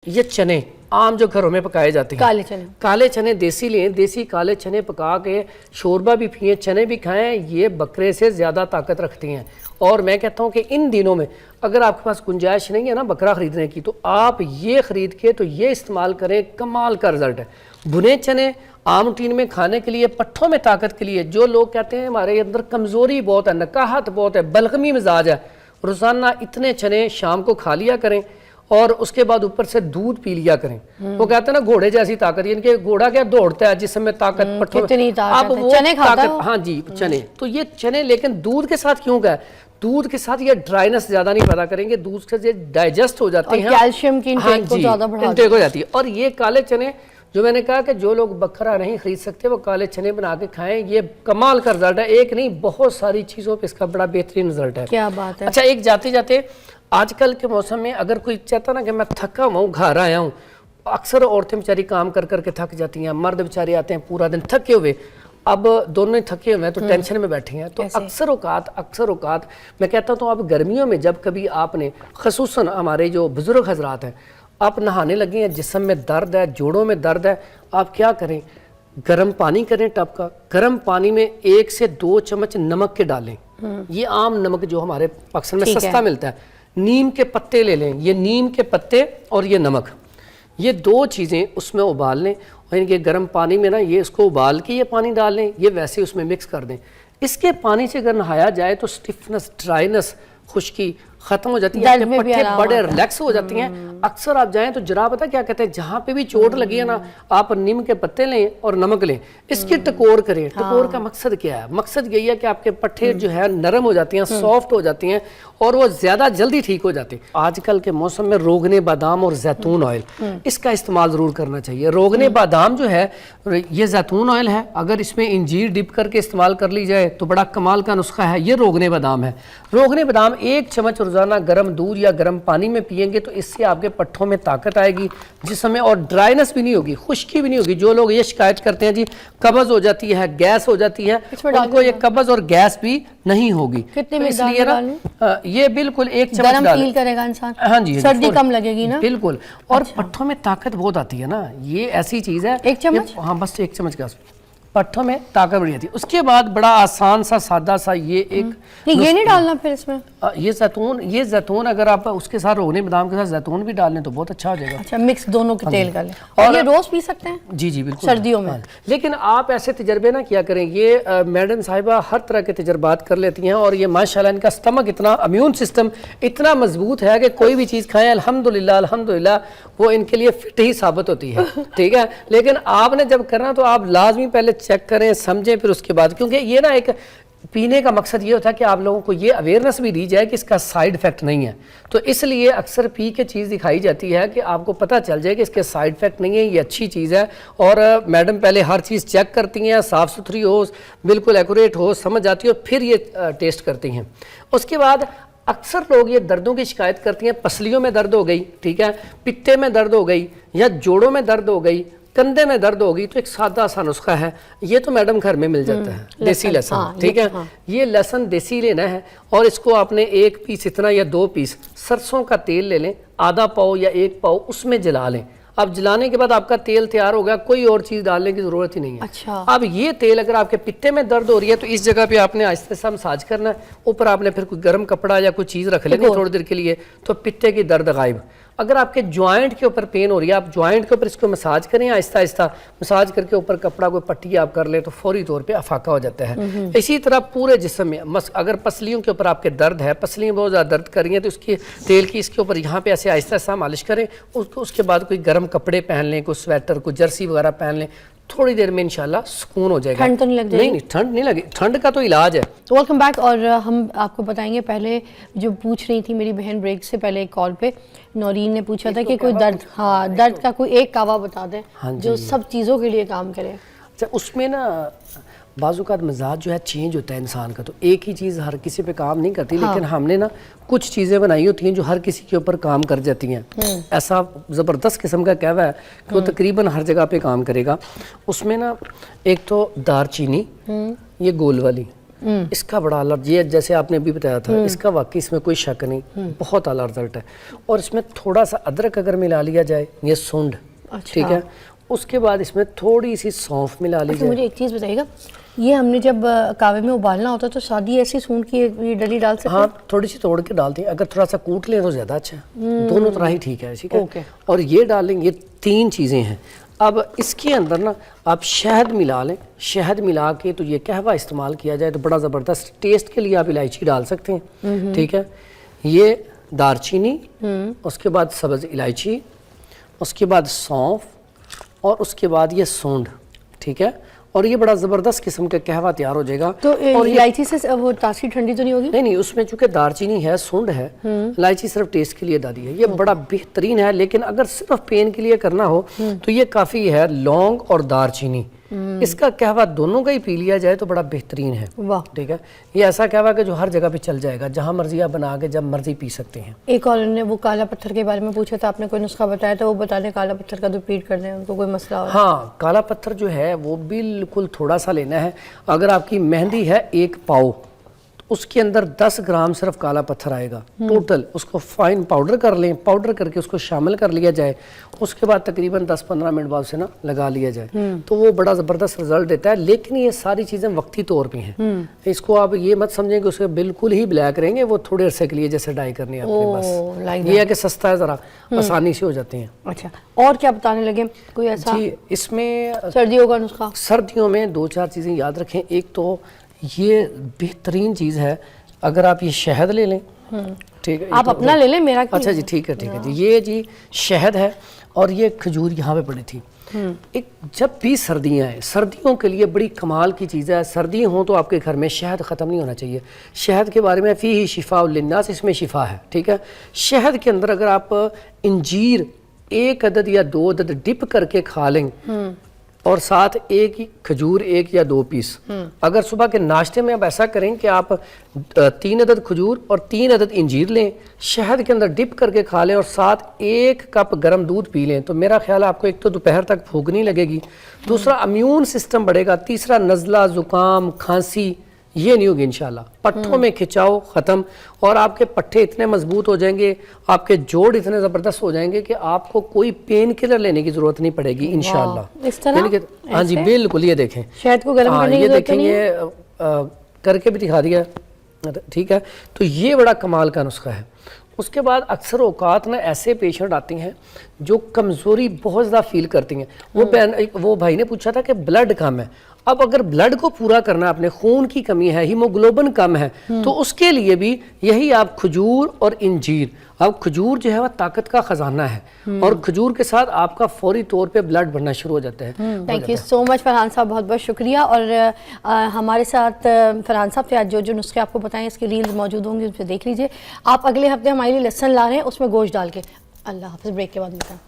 یہ چنے عام جو گھروں میں پکائے جاتے ہیں، کالے چنے دیسی لیں، دیسی کالے چنے پکا کے شوربہ بھی پئیں، چنے بھی کھائیں، یہ بکرے سے زیادہ طاقت رکھتی ہیں۔ اور میں کہتا ہوں کہ ان دنوں میں اگر آپ کے پاس گنجائش نہیں ہے نا بکرا خریدنے کی، تو آپ یہ خرید کے تو یہ استعمال کریں، کمال کا رزلٹ ہے۔ بھنے چنے عام روٹین میں کھانے کے لیے، پٹھوں میں طاقت کے لیے، جو لوگ کہتے ہیں ہمارے اندر کمزوری بہت ہے، نکاہت بہت ہے، بلغمی مزاج ہے، روزانہ اتنے چنے شام کو کھا لیا کریں اور اس کے بعد اوپر سے دودھ پی لیا کریں۔ وہ کہتے ہیں نا گھوڑے جیسی طاقت، یعنی کہ گھوڑا کیا دوڑتا ہے جسم میں طاقت، پٹھوں میں اب وہ طاقت، ہاں جی چنے، تو یہ چنے لیکن دودھ کے ساتھ کیوں گئے؟ دودھ کے ساتھ یہ ڈرائنس زیادہ نہیں پیدا کریں گے، دودھ سے ڈائجسٹ ہو جاتے ہیں، کیلشیم کی انٹیک کو زیادہ بڑھا انٹیک ہو جاتی ہے۔ اور یہ کالے چنے جو میں نے کہا کہ جو لوگ بکرا نہیں خرید سکتے وہ کالے چنے بنا کے کھائیں، یہ کمال کا رزلٹ ہے، ایک نہیں بہت ساری چیزوں پہ اس کا بڑا بہترین رزلٹ ہے۔ کیا بات ہے۔ اچھا ایک جاتے جاتے آج کل کے موسم میں اگر کوئی چاہتا نا کہ میں تھکا ہوا ہوں گھر آیا ہوں، اکثر عورتیں بیچاری کام کر کر کے تھک جاتی ہیں، مرد بیچارے آتے ہیں پورا دن تھکے ہوئے، اب دونوں ہی تھکے ہوئے ہیں تو ٹینشن میں بیٹھے ہیں، تو اکثر اوقات میں کہتا ہوں تو اب گرمیوں میں جب کبھی آپ نے خصوصاً ہمارے جو بزرگ حضرات ہیں آپ نہانے لگے ہیں، جسم میں درد ہے، جوڑوں میں درد ہے، آپ کیا کریں؟ گرم پانی کریں ٹب کا، گرم پانی میں 1 سے 2 چمچ نمک کے ڈالیں، یہ عام نمک جو ہمارے پاکستان میں سستا ملتا ہے، نیم کے پتے لے لیں، یہ نیم کے پتے اور یہ نمک، یہ 2 چیزیں اس میں ابال لیں، اور یہ گرم پانی میں نا یہ اس کو ابال کے یہ پانی ڈال لیں، یہ ویسے اس میں مکس کر دیں، اس کے پانی سے اگر نہایا جائے تو سٹفنس، ڈرائنس، خشکی ختم ہو جاتی ہے، پٹھے بڑے ریلیکس ہو جاتی ہیں۔ اکثر آپ جائیں تو جرا پتہ کیا کہتے ہیں، جہاں پہ بھی چوٹ لگی ہے نا آپ نیم کے پتے لیں اور نمک لیں، اس کی ٹکور کریں۔ ٹکور کا مقصد کیا ہے؟ مقصد یہی ہے کہ آپ کے پٹھے جو ہے نرم ہو جاتی ہیں، سافٹ ہو جاتی ہیں اور وہ زیادہ جلدی ٹھیک ہو جاتے ہیں۔ آج کل کے موسم میں روغن بادام اور زیتون آئل، اس کا استعمال ضرور کرنا چاہیے۔ روغن بادام جو ہے یہ زیتون آئل ہے، اگر اس میں انجیر ڈپ کر کے استعمال کر لی جائے تو بڑا کمال کا نسخہ ہے۔ یہ روغن بادام ہے، روغن بادام 1 چمچ روزانہ گرم دودھ یا گرم پانی میں پئیں گے تو اس سے آپ کے پٹھوں میں طاقت آئے گی، جسم میں، اور ڈرائنس بھی نہیں ہوگی، خشکی بھی نہیں ہوگی۔ جو لوگ یہ شکایت کرتے ہیں جی قبض ہو جاتی ہے، گیس ہو جاتی ہے، ان کو یہ قبض اور گیس بھی نہیں ہوگی۔ کتنے مقدار میں ڈالوں؟ یہ بالکل 1 چمچ ڈالیں، گرم فیل کرے گا انسان، ہاں جی سردی کم لگے گی نا، بالکل۔ اور پٹھوں میں طاقت بہت آتی ہے نا، یہ ایسی چیز ہے 1 چمچ، ہاں بس 1 چمچ کا پٹھوں میں طاقت بڑی آتی ہے۔ اس کے بعد بڑا آسان سا سادہ سا یہ ایک، یہ نہیں ڈالنا پھر اس میں، یہ زیتون اگر آپ اس کے ساتھ روغن بادام کے ساتھ زیتون بھی ڈال لیں تو بہت اچھا ہو جائے گا۔ اچھا مکس دونوں کے تیل کر لیں، اور یہ روز پی سکتے ہیں؟ جی جی بالکل، سردیوں میں۔ لیکن آپ ایسے تجربے نہ کیا کریں، یہ میڈم صاحبہ ہر طرح کے تجربات کر لیتی ہیں، اور یہ ماشاءاللہ ان کا سٹمک اتنا، امیون سسٹم اتنا مضبوط ہے کہ کوئی بھی چیز کھائیں الحمدللہ وہ ان کے لیے فٹ ہی ثابت ہوتی ہے، ٹھیک ہے۔ لیکن آپ نے جب کرنا تو آپ لازمی پہلے چیک کریں، سمجھیں، پھر اس کے بعد، کیونکہ یہ نا ایک پینے کا مقصد یہ ہوتا ہے کہ آپ لوگوں کو یہ اویئرنس بھی دی جائے کہ اس کا سائیڈ ایفیکٹ نہیں ہے، تو اس لیے اکثر پی کے چیز دکھائی جاتی ہے کہ آپ کو پتہ چل جائے کہ اس کے سائیڈ ایفیکٹ نہیں ہے، یہ اچھی چیز ہے۔ اور میڈم پہلے ہر چیز چیک کرتی ہیں، صاف ستھری ہو، بالکل ایکوریٹ ہو، سمجھ آتی ہو، پھر یہ ٹیسٹ کرتی ہیں۔ اس کے بعد اکثر لوگ یہ دردوں کی شکایت کرتی ہیں، پسلیوں میں درد ہو گئی، ٹھیک ہے، پتے میں درد ہو گئی، یا جوڑوں میں درد ہو گئی، کندھے میں درد ہوگی، تو ایک سادہ سا نسخہ ہے، یہ تو میڈم گھر میں مل جاتا ہے، دیسی لہسن، ٹھیک ہے۔ یہ لہسن دیسی لینا ہے، اور اس کو آپ نے 1 پیس اتنا یا 2 پیس سرسوں کا تیل لے لیں، آدھا پاؤ یا 1 پاؤ، اس میں جلا لیں۔ اب جلانے کے بعد آپ کا تیل تیار ہو گیا، کوئی اور چیز ڈالنے کی ضرورت ہی نہیں ہے۔ اچھا، اب یہ تیل اگر آپ کے پتے میں درد ہو رہی ہے تو اس جگہ پہ آپ نے آہستہ آہستہ مساج کرنا ہے، اوپر آپ نے پھر کوئی گرم کپڑا یا کوئی چیز رکھ لینی تھوڑی دیر کے لیے، تو پتے کی درد غائب۔ اگر آپ کے جوائنٹ کے اوپر پین ہو رہی ہے، آپ جوائنٹ کے اوپر اس کو مساج کریں، آہستہ آہستہ مساج کر کے اوپر کپڑا کوئی پٹی آپ کر لیں تو فوری طور پہ افاقہ ہو جاتا ہے۔ اسی طرح پورے جسم میں اگر پسلیوں کے اوپر آپ کے درد ہے، پسلیاں بہت زیادہ درد کر رہی ہیں، تو اس کی تیل کی اس کے اوپر یہاں پہ ایسے آہستہ آہستہ مالش کریں، اس کے بعد کوئی گرم کپڑے پہن لیں، کوئی سویٹر، کوئی جرسی وغیرہ پہن لیں، تھوڑی دیر میں انشاءاللہ سکون ہو جائے گا۔ ٹھنڈ تو نہیں لگ جائے گی؟ نہیں ٹھنڈ نہیں لگے، ٹھنڈ کا تو علاج ہے۔ تو ویلکم بیک، اور ہم آپ کو بتائیں گے، پہلے جو پوچھ رہی تھی میری بہن بریک سے پہلے ایک کال پہ نورین نے پوچھا تھا کہ کوئی درد کا کوئی ایک کعوہ بتا دیں جو سب چیزوں کے لیے کام کرے۔ اچھا اس میں نا بعض اوقات مزاج جو ہے چینج ہوتا ہے انسان کا، تو ایک ہی چیز ہر کسی پہ کام نہیں کرتی، لیکن ہم نے نا کچھ چیزیں بنائی ہوتی ہیں جو ہر کسی کے اوپر کام کر جاتی ہیں۔ ایسا زبردست قسم کا کہوا ہے کہ وہ تقریباً ہر جگہ پہ کام کرے گا۔ اس میں نا ایک تو دار چینی، یہ گول والی، اس کا بڑا الرجی ہے، جیسے آپ نے ابھی بتایا تھا، اس کا واقعی اس میں کوئی شک نہیں، بہت اعلیٰ رزلٹ ہے. اور اس میں تھوڑا سا ادرک اگر ملا لیا جائے، یہ سونڈ، ٹھیک ہے، اس کے بعد اس میں تھوڑی سی سونف ملا لی جائے. مجھے ایک چیز بتائیے گا، یہ ہم نے جب کعوے میں ابالنا ہوتا ہے تو سادی ایسی سونڈ کی یہ ڈلی ڈال سکتے ہیں؟ ہاں تھوڑی سی توڑ کے ڈالتے ہیں، اگر تھوڑا سا کوٹ لیں تو زیادہ اچھا ہے، دونوں طرح ہی ٹھیک ہے. ٹھیک ہے، اور یہ ڈال لیں، یہ 3 چیزیں ہیں. اب اس کے اندر نا آپ شہد ملا لیں، شہد ملا کے تو یہ قہوہ استعمال کیا جائے تو بڑا زبردست ٹیسٹ کے لیے آپ الائچی ڈال سکتے ہیں. ٹھیک ہے، یہ دار چینی، اس کے بعد سبز الائچی، اس کے بعد سونف، اور اس کے بعد یہ سونڈ. ٹھیک ہے، اور یہ بڑا زبردست قسم کا قہوہ تیار ہو جائے گا. تو الائچی سے وہ تاثیر ٹھنڈی تو نہیں ہوگی؟ نہیں، اس میں چونکہ دار چینی ہے، سونڈ ہے، الائچی صرف ٹیسٹ کے لیے ڈالی ہے. یہ بڑا بہترین ہے، لیکن اگر صرف پین کے لیے کرنا ہو تو یہ کافی ہے. لونگ اور دار چینی، اس کا قہوہ دونوں کا ہی پی لیا جائے تو بڑا بہترین ہے. ٹھیک ہے، یہ ایسا قہوہ کہ جو ہر جگہ پہ چل جائے گا، جہاں مرضی آپ بنا کے جب مرضی پی سکتے ہیں. ایک اور نے وہ کالا پتھر کے بارے میں پوچھا تھا، آپ نے کوئی نسخہ بتایا تھا، وہ بتا دیں کالا پتھر کا ریپیٹ کر دیں، ان کو کوئی مسئلہ ہو. ہاں، کالا پتھر جو ہے وہ بالکل تھوڑا سا لینا ہے. اگر آپ کی مہندی ہے 1 پاؤ، اس کے اندر 10 گرام صرف کالا پتھر آئے گا ٹوٹل. اس کو فائن پاؤڈر کر لیں، پاؤڈر کر کے اس کو شامل کر لیا جائے، اس کے بعد تقریباً 10-15 منٹ بعد اسے نا لگا لیا جائے تو وہ بڑا زبردست رزلٹ دیتا ہے. لیکن یہ ساری چیزیں وقتی طور پہ ہیں، اس کو آپ یہ مت سمجھیں کہ اسے بالکل ہی بلیک کریں گے، وہ تھوڑے عرصے کے لیے جیسے ڈائی کرنی ہے آپ کے پاس. یہ ہے کہ سستا ہے، ذرا آسانی سے ہو جاتے ہیں. اچھا، اور کیا بتانے لگے کوئی ایسا؟ جی، اس میں سردیوں کا نسخہ، سردیوں میں 2-4 چیزیں یاد رکھیں. ایک تو یہ بہترین چیز ہے، اگر آپ یہ شہد لے لیں، ٹھیک ہے، آپ اپنا لے لیں، میرا اچھا جی، ٹھیک ہے ٹھیک ہے جی. یہ جی شہد ہے اور یہ کھجور یہاں پہ پڑی تھی. جب بھی سردیاں ہیں، سردیوں کے لیے بڑی کمال کی چیز ہے. سردی ہوں تو آپ کے گھر میں شہد ختم نہیں ہونا چاہیے. شہد کے بارے میں فیہ شفاء للناس، اس میں شفا ہے. ٹھیک ہے، شہد کے اندر اگر آپ انجیر 1 عدد یا 2 عدد ڈپ کر کے کھا لیں، اور ساتھ 1 کھجور 1 یا 2 پیس. اگر صبح کے ناشتے میں آپ ایسا کریں کہ آپ 3 عدد کھجور اور 3 عدد انجیر لیں، شہد کے اندر ڈپ کر کے کھا لیں، اور ساتھ 1 کپ گرم دودھ پی لیں، تو میرا خیال ہے آپ کو ایک تو دوپہر تک بھوک نہیں لگے گی، دوسرا امیون سسٹم بڑھے گا، تیسرا نزلہ، زکام، کھانسی یہ نہیں ہوگی انشاءاللہ. پٹھوں میں کھچاؤ ختم، اور آپ کے پٹھے اتنے مضبوط ہو جائیں گے، آپ کے جوڑ اتنے زبردست ہو جائیں گے کہ آپ کو کوئی پین کلر لینے کی ضرورت نہیں پڑے گی انشاءاللہ. اس طرح؟ ہاں جی بالکل. یہ دیکھیں شہد کو گرم کرنے کی یہ ضرورت دیکھیں، نہیں ہے؟ یہ کر کے بھی دکھا دیا. ٹھیک ہے، تو یہ بڑا کمال کا نسخہ ہے. اس کے بعد اکثر اوقات نا ایسے پیشنٹ آتے ہیں جو کمزوری بہت زیادہ فیل کرتی ہیں. وہ بھائی نے پوچھا تھا کہ بلڈ کم ہے. اب اگر بلڈ کو پورا کرنا ہے، اپنے خون کی کمی ہے، ہیموگلوبن کم ہے، تو اس کے لیے بھی یہی آپ کھجور اور انجیر. اب کھجور جو ہے وہ طاقت کا خزانہ ہے، اور کھجور کے ساتھ آپ کا فوری طور پہ بلڈ بڑھنا شروع ہو جاتا ہے. تھینک یو سو مچ فرحان صاحب، بہت بہت شکریہ. اور ہمارے ساتھ فرحان صاحب سے آج جو نسخے آپ کو بتائیں، اس کی ریلز موجود ہوں گی، ان پہ دیکھ لیجئے. آپ اگلے ہفتے ہمارے لیے لہسن لا رہے ہیں، اس میں گوشت ڈال کے. اللہ حافظ، بریک کے بعد ملتے ہیں.